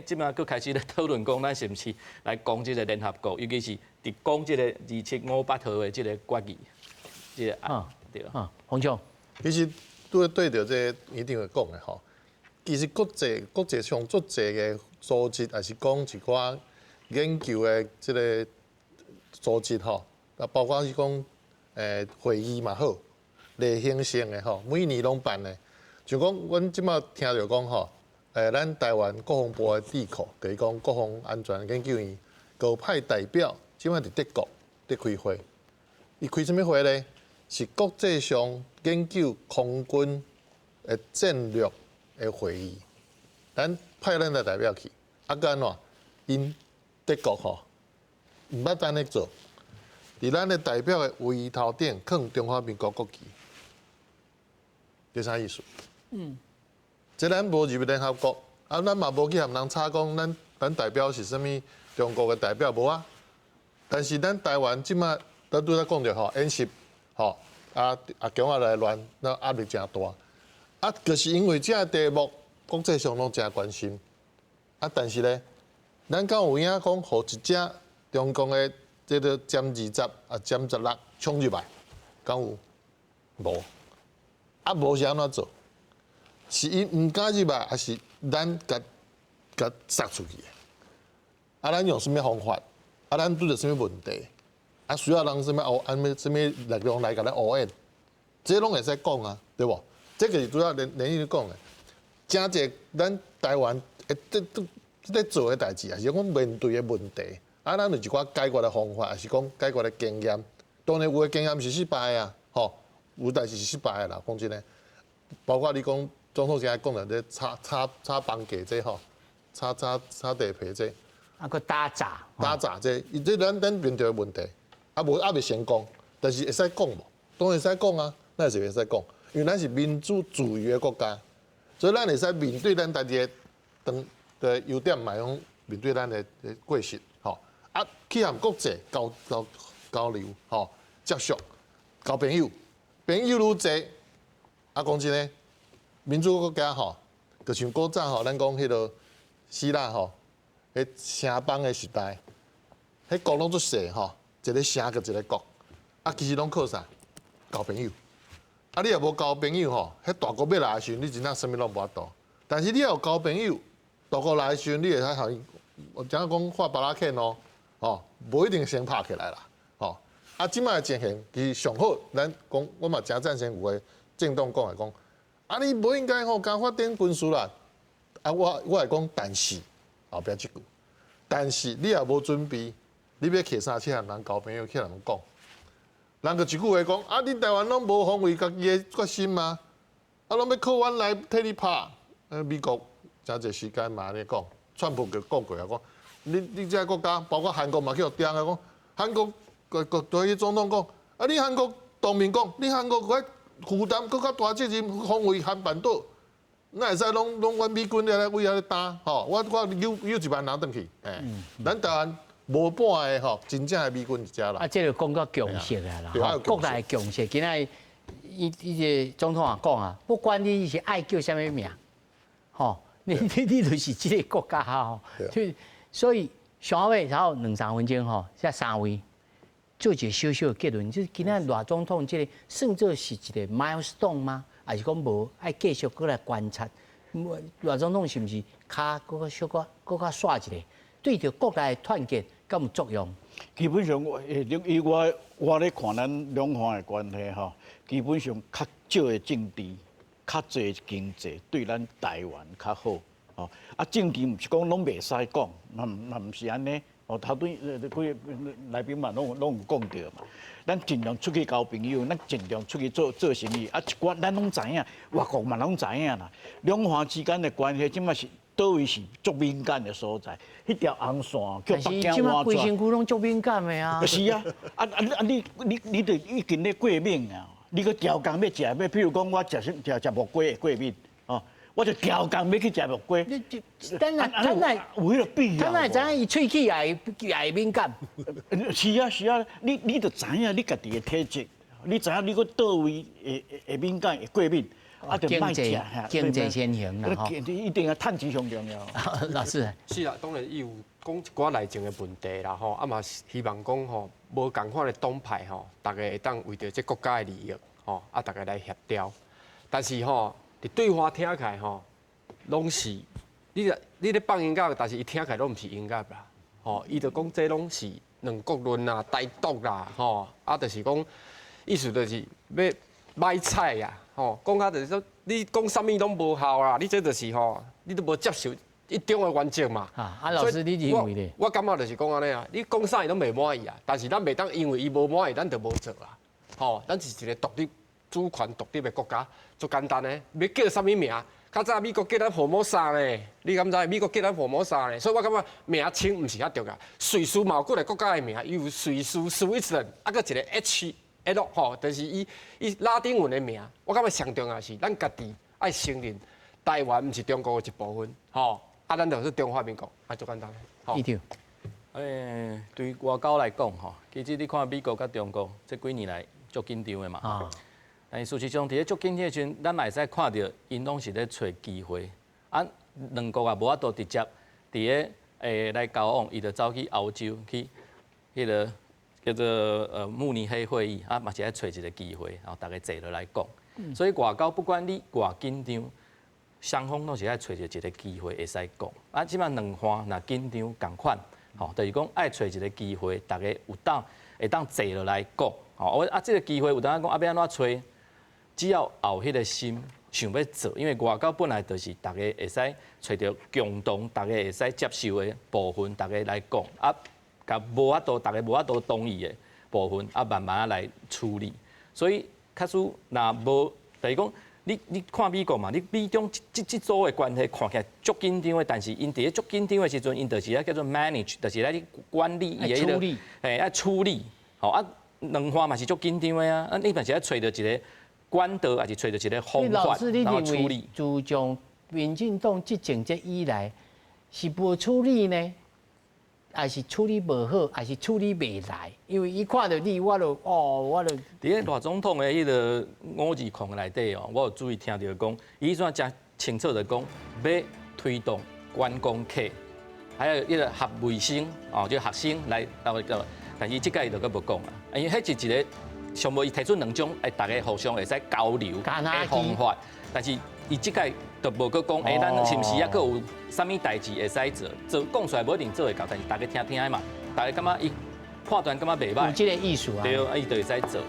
即摆佫开始咧讨论讲，咱是毋是来攻即个联合国，尤其是伫讲即个2758号的即个决议，即个对。洪总，其实对着这一定会讲的吼。其实国际上足济的组织，也是讲一寡研究的即个组织吼，包括是讲会议嘛好，例行性的吼，每年拢办的。就讲阮即马听着讲吼，咱台湾国防部的智库，就是讲国防安全研究院，高派代表，即马伫德国伫开会。伊开什么会呢？是国际上研究空军的战略的会议。咱派咱的代表去，干怎？因德国吼，毋捌单咧做。伫咱的代表的位置头顶放中华民国国旗，这啥意思？这咱无入联合国，咱嘛无去和人吵讲，咱代表是啥物中国的代表无啊？但是咱台湾即马都拄才讲着吼，演习吼强来乱，那压力真大。就是因为这个题目国际上拢真关心。但是咧，咱敢有影讲，互一只中共的这个歼20、歼16冲入来，敢有？无。无是安怎做？是因毋敢入来，还是咱甲杀出去？咱用什么方法？咱拄着什么问题？需要人什么力量来甲咱応援？这拢会使讲啊，对无？这个是主要连续讲的。真侪咱台湾在做的代志，还是讲面对的问题。咱有一寡解决的方法，还是讲解决的经验。当然有的经验是失败啊，有代志是失败的啦。讲真的，包括你讲总统现在讲的这炒房价这吼，炒地皮这，啊个打杂，这，伊这咱面对的问题，未成功，但是会使讲无？当然会使讲啊，咱是会使讲，因为咱是民主自由的国家，所以咱会使面对咱家己的优点，嘛用面对咱的过失，吼啊，去和国际交流，吼接触，交朋友愈侪，啊讲真诶，民主国家吼，就像古早吼，咱讲迄个希腊吼，迄城邦的时代，迄国拢足细吼，一个城甲一个国，啊其实拢靠啥？交朋友。啊，你若无交朋友吼，迄大国要来的时阵，你真正啥物拢无法度。但是你若有交朋友，大国来的时阵，你会使互伊，我怎讲画巴拉克哦，吼，无一定先拍起来啦，吼。啊，即摆的情形其实上好，咱讲我嘛真赞成有诶政党讲的讲，啊，你无应该吼加发展军事啦。啊，我会讲，但是后壁即句，但是你也无准备，你要摕啥去和人交朋友，去和人讲。人个一句话讲，啊，你台湾拢无防卫家己的决心吗？啊，拢要靠阮来替你拍。美国真侪时间嘛安尼讲，川普就讲过啊，讲你这个国家，包括韩国嘛去互盯啊，讲韩国对伊总统讲，啊，你韩国当面讲，你韩国个负担更较大责任防卫韩半岛，那会使拢阮美军来为遐打，吼，我有1万人转去，咱台湾。无半个吼，真正的美军一只啦。啊，这个讲到强势啊啦，吼，国内的强势，今仔伊个总统也讲啊，不管你是爱叫啥物名，吼，你就是这个国家吼，所以上尾然后2-3分钟吼，这3位做一个小小的结论，就是今仔赖总统这个算作是一个 milestone 吗？还是讲无爱继续过来观察？赖总统是毋是搁较小搁较刷一个，对着国内的团结？敢有作用？基本上，以我咧看咱两方的关系吼，基本上较少的政治，较侪经济，对咱台湾较好。吼，啊，政治毋是讲拢袂使讲，嘛毋是安尼。哦，头对几来宾嘛，拢有讲到嘛。咱尽量出去交朋友，咱尽量出去做生意。啊，一寡咱拢知影，外国嘛拢知影啦。两方之间的关系，即马是。倒位是足敏感的所在，迄条红线叫北京挖规身躯拢足敏感的啊。是啊，你着已经咧过敏啊！你个调工要食，譬如讲我食木瓜会过敏，哦，我就调工要去食木瓜。当然，有迄个必要。当然知影伊喙齿也会敏感。是啊，你着知影你家己的体质，你知影你个倒位会敏感会过敏。啊，经济先行啦，吼，一定要趁钱上重要。老师，是啦，当然伊有讲一寡内政的问题啦，吼，啊嘛希望讲吼，无共款的党派吼，大家会当为着这国家的利益，吼，啊大家来协调。但是吼，伫对话听起来吼，拢是你咧放音乐，但是伊听起来拢毋是音乐啦，吼，伊就讲这拢是两国论啦、台独啦，吼，啊就是讲意思就是要买菜呀。吼，讲啊，就是说，你讲啥物拢无效啦，你这就是吼，你都无接受一中的原则嘛。啊，老师，你认为咧？我感觉就是讲安尼啊，你讲啥伊拢袂满意啊，但是咱袂当因为伊无满意，咱就无做啦。吼，咱是一个独立、主权独立的国家，足简单诶，要叫啥物名？较早美国叫咱福摩沙呢，你敢知？美国叫咱福摩沙呢，所以我感觉名称毋是遐重要。瑞士嘛有几个国家的名，伊有瑞士 Switzerland， 啊个一个 H。吼，就是伊拉丁文的名，我感觉上重要是咱家己爱承认台湾毋是中国的一部分，吼，啊，咱就是中华民国，啊，足简单。一条，对外交来讲，吼，其实你看美国甲中国这几年来足紧张的嘛，但是事实上伫咧足紧张的时阵，咱会使看到因拢是咧找机会，啊，两国也无法度直接伫咧来交往，伊就走去欧洲去迄个。叫做慕尼黑会议啊，嘛是来找一个机会，然后大家坐落来讲。所以外交不管你偌紧张，双方都是爱找着一个机会会使讲。啊，即摆两方若紧张共款，吼，就是讲爱找一个机会，大家有当会当坐落来讲。吼，啊，这个机会有当讲要安怎找？只要有迄个心想要做，因为外交本来就是大家会使找着共同，大家会使接受的部分，大家来讲啊。甲无法度，大家无法度同意的部分，啊，慢慢来处理。所以，假使若无，就是讲你看美国嘛，你美中这组的关系看起来足紧张的，但是因伫咧足紧张的时阵，因就是咧叫做 manage，就是咧管理伊的处理，爱处理，吼啊，两方嘛是足紧张的啊，啊你嘛是要找到一个管道，还是找到一个方法，你然后认为处理。自从民进党执政这以来，是无处理呢，还是处理无好，还是处理未来？因为伊看到你，我就。伫咧大总统的迄个5字框内底哦，我有注意听到讲，伊怎真清楚的讲，要推动观光客，还有迄个学卫生哦，就学生来但是即个伊就搁无讲啊，因为迄是一个上无伊提出2种，大家互相会使交流的方法，但是伊即个就无搁讲，咱是毋是还搁有啥物代志会使做讲出来无一定做会到，但是大家听听的嘛，大家感觉伊判断感觉袂歹，有这个意思啊。对，伊就会使做。